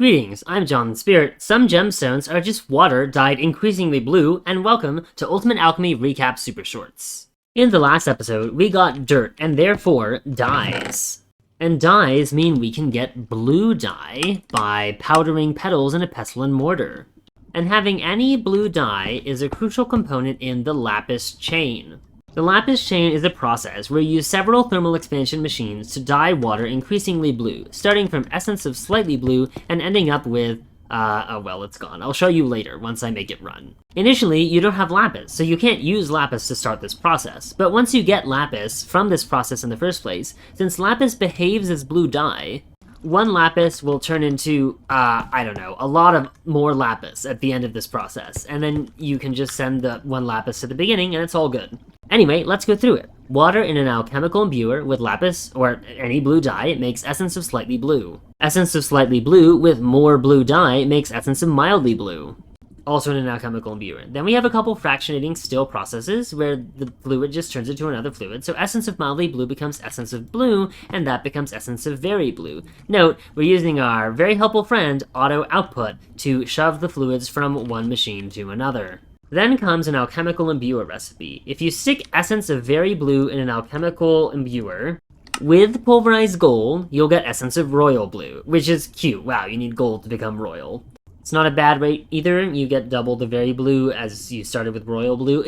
Greetings, I'm John the Spirit. Some gemstones are just water dyed increasingly blue, and welcome to Ultimate Alchemy Recap Supershorts. In the last episode, we got dirt, and therefore dyes. And dyes mean we can get blue dye by powdering petals in a pestle and mortar. And having any blue dye is a crucial component in the Lapis chain. The Lapis chain is a process where you use several thermal expansion machines to dye water increasingly blue, starting from essence of slightly blue and ending up with, oh well, it's gone. I'll show you later once I make it run. Initially, you don't have Lapis, so you can't use Lapis to start this process, but once you get Lapis from this process in the first place, since Lapis behaves as blue dye, one Lapis will turn into, I don't know, a lot of more Lapis at the end of this process, and then you can just send the one Lapis to the beginning and it's all good. Anyway, let's go through it. Water in an alchemical imbuer with Lapis, or any blue dye, makes essence of slightly blue. Essence of slightly blue with more blue dye makes essence of mildly blue. Also in an alchemical imbuer. Then we have a couple fractionating still processes where the fluid just turns into another fluid, so essence of mildly blue becomes essence of blue, and that becomes essence of very blue. Note, we're using our very helpful friend, auto output, to shove the fluids from one machine to another. Then comes an alchemical imbuer recipe. If you stick essence of very blue in an alchemical imbuer, with pulverized gold, you'll get essence of royal blue, which is cute. Wow, you need gold to become royal. It's not a bad rate either. You get double the very blue as you started with royal blue.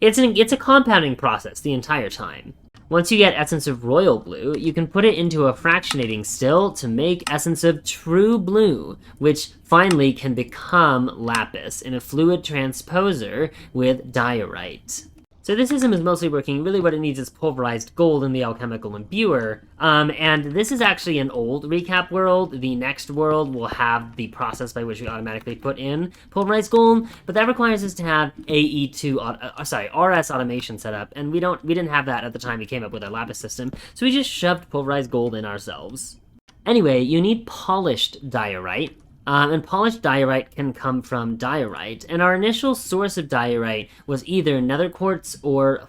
It's a compounding process the entire time. Once you get essence of royal blue, you can put it into a fractionating still to make essence of true blue, which finally can become Lapis in a fluid transposer with diorite. So this system is mostly working. Really what it needs is pulverized gold in the alchemical imbuer. And this is actually an old recap world. The next world will have the process by which we automatically put in pulverized gold, but that requires us to have RS automation set up, and we didn't have that at the time we came up with our Lapis system, so we just shoved pulverized gold in ourselves. Anyway, you need polished diorite. And polished diorite can come from diorite, and our initial source of diorite was either nether quartz or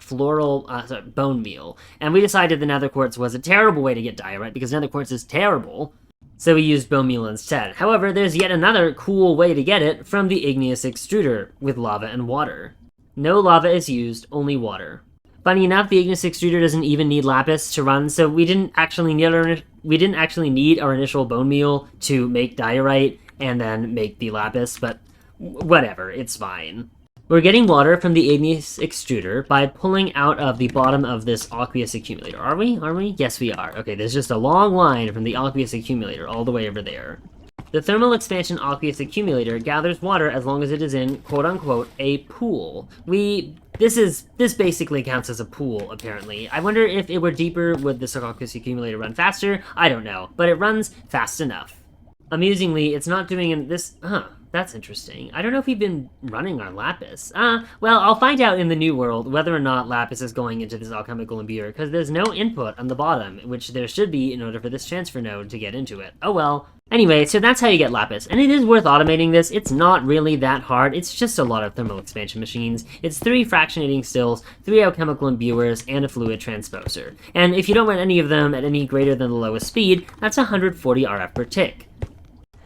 bone meal, and we decided the nether quartz was a terrible way to get diorite because nether quartz is terrible, so we used bone meal instead. However, there's yet another cool way to get it from the igneous extruder with lava and water. No lava is used, only water. Funny enough, the igneous extruder doesn't even need Lapis to run, so we didn't actually need our initial bone meal to make diorite and then make the Lapis, but whatever, it's fine. We're getting water from the igneous extruder by pulling out of the bottom of this aqueous accumulator. Are we? Yes, we are. Okay, there's just a long line from the aqueous accumulator all the way over there. The thermal expansion aqueous accumulator gathers water as long as it is in, quote-unquote, a pool. This basically counts as a pool, apparently. I wonder if it were deeper, would this aqueous accumulator run faster? I don't know, but it runs fast enough. Amusingly, it's not doing that's interesting. I don't know if we've been running our Lapis. Well, I'll find out in the new world whether or not Lapis is going into this alchemical imbuer, because there's no input on the bottom, which there should be in order for this transfer node to get into it. Oh well. Anyway, so that's how you get Lapis, and it is worth automating this. It's not really that hard. It's just a lot of thermal expansion machines. It's 3 fractionating stills, 3 alchemical imbuers, and a fluid transposer. And if you don't run any of them at any greater than the lowest speed, that's 140 RF per tick.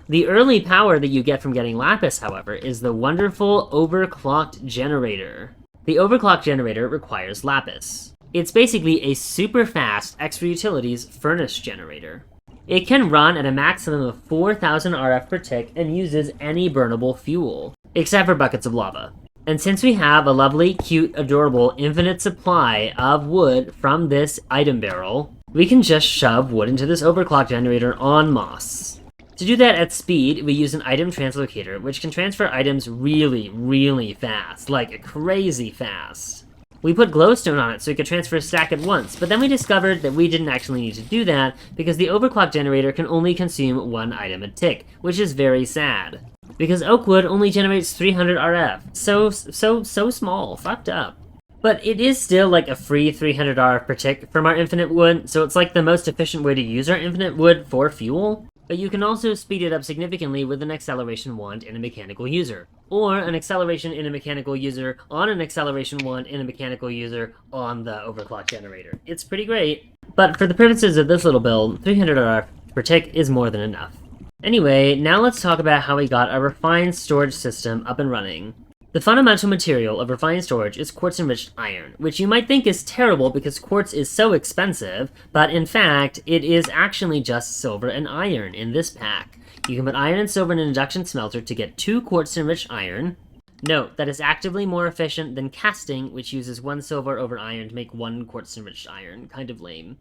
The early power that you get from getting Lapis, however, is the wonderful overclocked generator. The overclocked generator requires Lapis. It's basically a super fast extra utilities furnace generator. It can run at a maximum of 4,000 RF per tick and uses any burnable fuel, except for buckets of lava. And since we have a lovely, cute, adorable, infinite supply of wood from this item barrel, we can just shove wood into this overclock generator en masse. To do that at speed, we use an item translocator, which can transfer items really, really fast, like crazy fast. We put glowstone on it so it could transfer a stack at once, but then we discovered that we didn't actually need to do that because the overclock generator can only consume 1 item a tick, which is very sad. Because oak wood only generates 300 RF, so small, fucked up. But it is still like a free 300 RF per tick from our infinite wood, so it's like the most efficient way to use our infinite wood for fuel. But you can also speed it up significantly with an acceleration wand in a mechanical user, or an acceleration in a mechanical user on an acceleration wand in a mechanical user on the overclock generator. It's pretty great, but for the purposes of this little build, 300 RF per tick is more than enough. Anyway, now let's talk about how we got a refined storage system up and running. The fundamental material of refined storage is quartz-enriched iron, which you might think is terrible because quartz is so expensive, but in fact, it is actually just silver and iron in this pack. You can put iron and silver in an induction smelter to get 2 quartz-enriched iron. Note that is actively more efficient than casting, which uses 1 silver over iron to make 1 quartz-enriched iron. Kind of lame.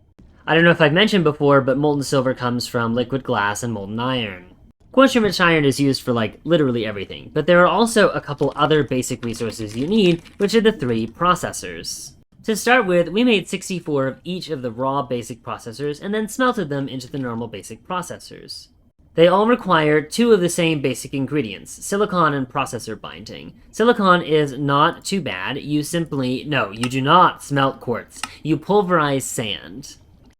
I don't know if I've mentioned before, but molten silver comes from liquid glass and molten iron. Quartz-enriched iron is used for, like, literally everything, but there are also a couple other basic resources you need, which are the 3 processors. To start with, we made 64 of each of the raw basic processors and then smelted them into the normal basic processors. They all require 2 of the same basic ingredients, silicon and processor binding. Silicon is not too bad, you do not smelt quartz, you pulverize sand.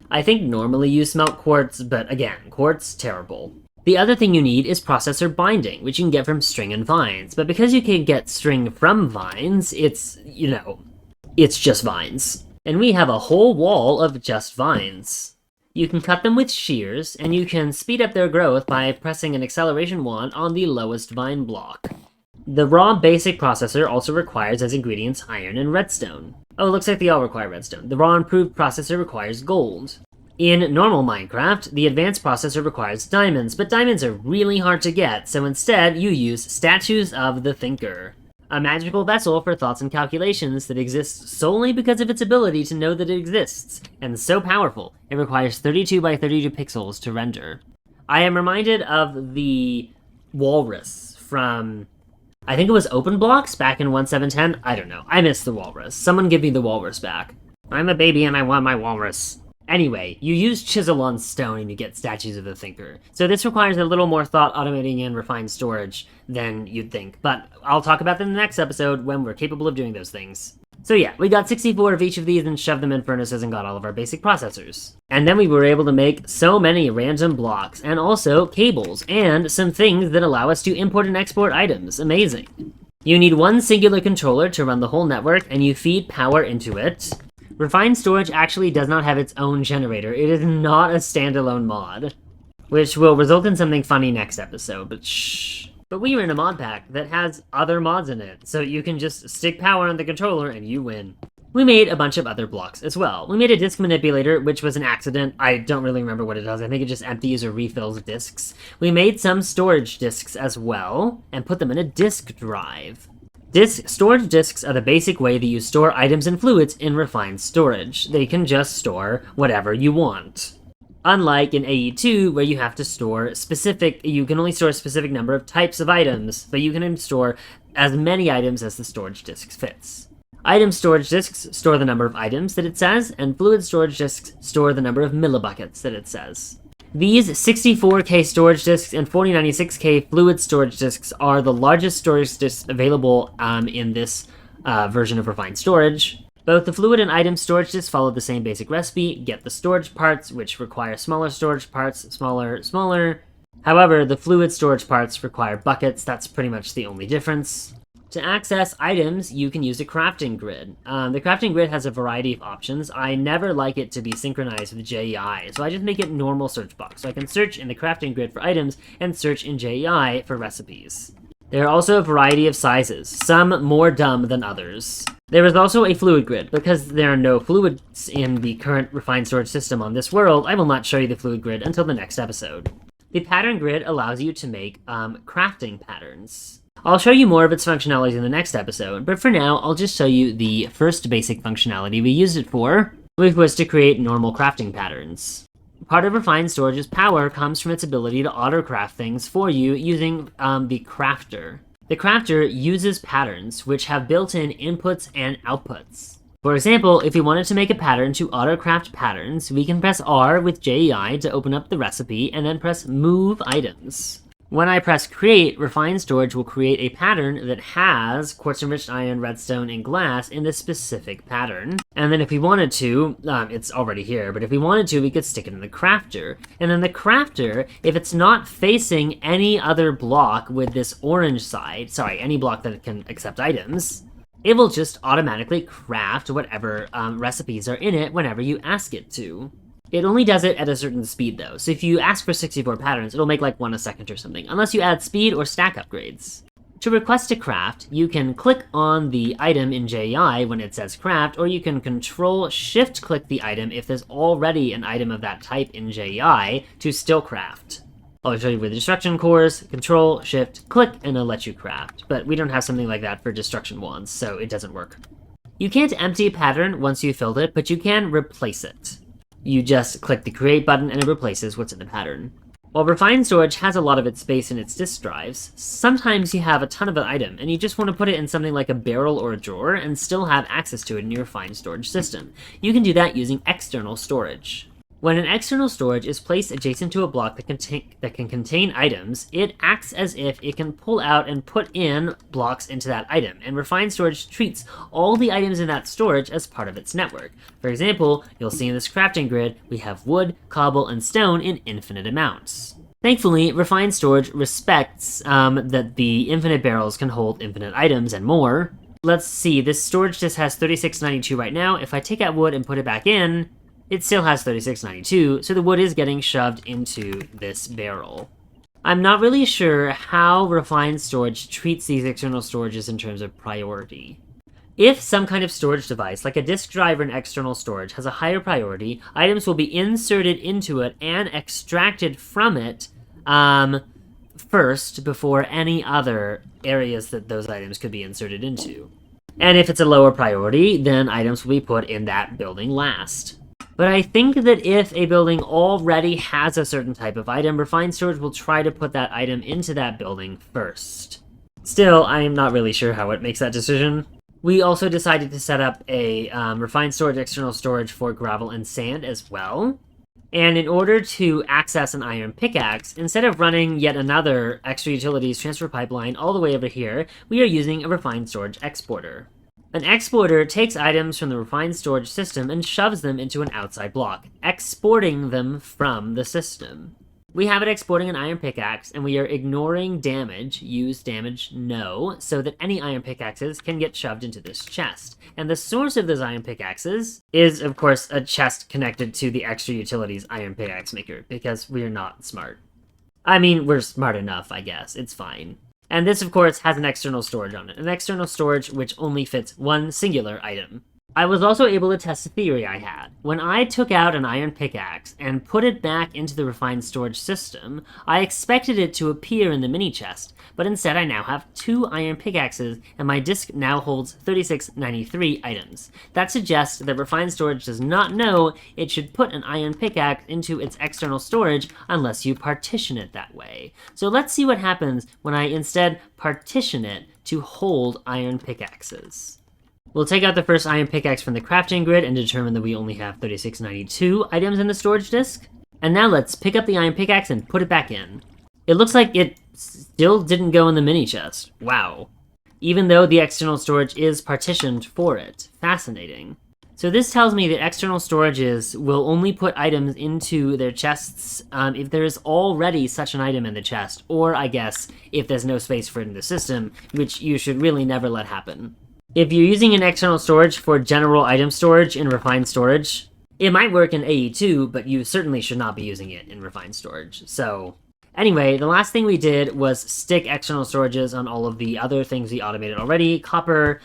I think normally you smelt quartz, but again, quartz, terrible. The other thing you need is processor binding, which you can get from string and vines, but because you can get string from vines, it's just vines. And we have a whole wall of just vines. You can cut them with shears, and you can speed up their growth by pressing an acceleration wand on the lowest vine block. The raw basic processor also requires as ingredients iron and redstone. Oh, it looks like they all require redstone. The raw improved processor requires gold. In normal Minecraft, the advanced processor requires diamonds, but diamonds are really hard to get, so instead you use Statues of the Thinker, a magical vessel for thoughts and calculations that exists solely because of its ability to know that it exists, and so powerful, it requires 32 by 32 pixels to render. I am reminded of the walrus from, I think it was Open Blocks back in 1.7.10? I don't know. I missed the walrus. Someone give me the walrus back. I'm a baby and I want my walrus. Anyway, you use chisel on stone and you get Statues of the Thinker. So this requires a little more thought, automating, and refined storage than you'd think. But I'll talk about them in the next episode when we're capable of doing those things. So yeah, we got 64 of each of these and shoved them in furnaces and got all of our basic processors. And then we were able to make so many random blocks, and also cables, and some things that allow us to import and export items. Amazing. You need 1 singular controller to run the whole network, and you feed power into it. Refined Storage actually does not have its own generator. It is not a standalone mod, which will result in something funny next episode, but shh. But we are in a mod pack that has other mods in it, so you can just stick power on the controller and you win. We made a bunch of other blocks as well. We made a disk manipulator, which was an accident. I don't really remember what it does. I think it just empties or refills disks. We made some storage disks as well, and put them in a disk drive. Storage disks are the basic way that you store items and fluids in refined storage. They can just store whatever you want. Unlike in AE2, where you have to store you can only store a specific number of types of items, but you can store as many items as the storage disk fits. Item storage disks store the number of items that it says, and fluid storage disks store the number of millibuckets that it says. These 64K storage disks and 4096K fluid storage disks are the largest storage disks available in this version of refined storage. Both the fluid and item storage disks follow the same basic recipe: get the storage parts, which require smaller storage parts, smaller. However, the fluid storage parts require buckets. That's pretty much the only difference. To access items, you can use a crafting grid. The crafting grid has a variety of options. I never like it to be synchronized with JEI, so I just make it normal search box, so I can search in the crafting grid for items and search in JEI for recipes. There are also a variety of sizes, some more dumb than others. There is also a fluid grid. Because there are no fluids in the current refined storage system on this world, I will not show you the fluid grid until the next episode. The pattern grid allows you to make crafting patterns. I'll show you more of its functionalities in the next episode, but for now, I'll just show you the first basic functionality we used it for, which was to create normal crafting patterns. Part of refined storage's power comes from its ability to auto-craft things for you using the crafter. The crafter uses patterns, which have built-in inputs and outputs. For example, if we wanted to make a pattern to auto-craft patterns, we can press R with JEI to open up the recipe, and then press Move Items. When I press Create, Refined Storage will create a pattern that has quartz-enriched iron, redstone, and glass in this specific pattern. And then if we wanted to, it's already here, but if we wanted to, we could stick it in the crafter. And then the crafter, if it's not facing any other block with this orange side, any block that can accept items, it will just automatically craft whatever recipes are in it whenever you ask it to. It only does it at a certain speed though, so if you ask for 64 patterns, it'll make like 1 a second or something, unless you add speed or stack upgrades. To request a craft, you can click on the item in JEI when it says craft, or you can Control-Shift-click the item if there's already an item of that type in JEI to still craft. I'll show you with destruction cores, Control-Shift-click, and it'll let you craft. But we don't have something like that for destruction wands, so it doesn't work. You can't empty a pattern once you've filled it, but you can replace it. You just click the create button and it replaces what's in the pattern. While refined storage has a lot of its space in its disk drives, sometimes you have a ton of an item and you just want to put it in something like a barrel or a drawer and still have access to it in your refined storage system. You can do that using external storage. When an external storage is placed adjacent to a block that can contain items, it acts as if it can pull out and put in blocks into that item, and refined storage treats all the items in that storage as part of its network. For example, you'll see in this crafting grid, we have wood, cobble, and stone in infinite amounts. Thankfully, refined storage respects that the infinite barrels can hold infinite items and more. Let's see, this storage just has 3692 right now. If I take out wood and put it back in, it still has 3692, so the wood is getting shoved into this barrel. I'm not really sure how refined storage treats these external storages in terms of priority. If some kind of storage device, like a disk drive or an external storage, has a higher priority, items will be inserted into it and extracted from it first before any other areas that those items could be inserted into. And if it's a lower priority, then items will be put in that building last. But I think that if a building already has a certain type of item, refined storage will try to put that item into that building first. Still, I am not really sure how it makes that decision. We also decided to set up a refined storage external storage for gravel and sand as well. And in order to access an iron pickaxe, instead of running yet another extra utilities transfer pipeline all the way over here, we are using a refined storage exporter. An exporter takes items from the refined storage system and shoves them into an outside block, exporting them from the system. We have it exporting an iron pickaxe, and we are ignoring damage, use damage no, so that any iron pickaxes can get shoved into this chest. And the source of those iron pickaxes is, of course, a chest connected to the extra utilities iron pickaxe maker, because we're not smart. I mean, we're smart enough, I guess. It's fine. And this, of course, has an external storage on it. An external storage which only fits one singular item. I was also able to test a theory I had. When I took out an iron pickaxe and put it back into the refined storage system, I expected it to appear in the mini chest, but instead I now have 2 iron pickaxes and my disk now holds 3693 items. That suggests that refined storage does not know it should put an iron pickaxe into its external storage unless you partition it that way. So let's see what happens when I instead partition it to hold iron pickaxes. We'll take out the first iron pickaxe from the crafting grid and determine that we only have 3692 items in the storage disk. And now let's pick up the iron pickaxe and put it back in. It looks like it still didn't go in the mini chest. Wow. Even though the external storage is partitioned for it. Fascinating. So this tells me that external storages will only put items into their chests if there is already such an item in the chest, or I guess if there's no space for it in the system, which you should really never let happen. If you're using an external storage for general item storage in refined storage, it might work in AE2, but you certainly should not be using it in refined storage. So anyway, the last thing we did was stick external storages on all of the other things we automated already. Copper,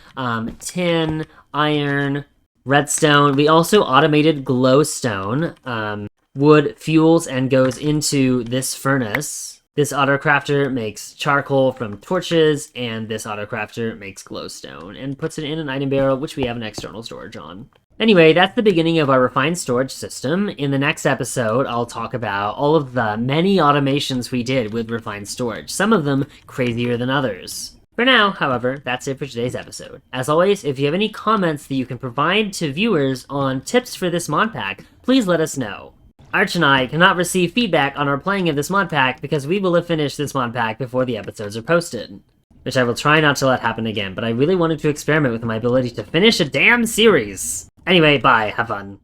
tin, iron, redstone. We also automated glowstone. Wood fuels and goes into this furnace. This autocrafter makes charcoal from torches, and this autocrafter makes glowstone, and puts it in an item barrel, which we have an external storage on. Anyway, that's the beginning of our refined storage system. In the next episode, I'll talk about all of the many automations we did with refined storage, some of them crazier than others. For now, however, that's it for today's episode. As always, if you have any comments that you can provide to viewers on tips for this mod pack, please let us know. Arch and I cannot receive feedback on our playing of this mod pack because we will have finished this mod pack before the episodes are posted. Which I will try not to let happen again, but I really wanted to experiment with my ability to finish a damn series. Anyway, bye, have fun.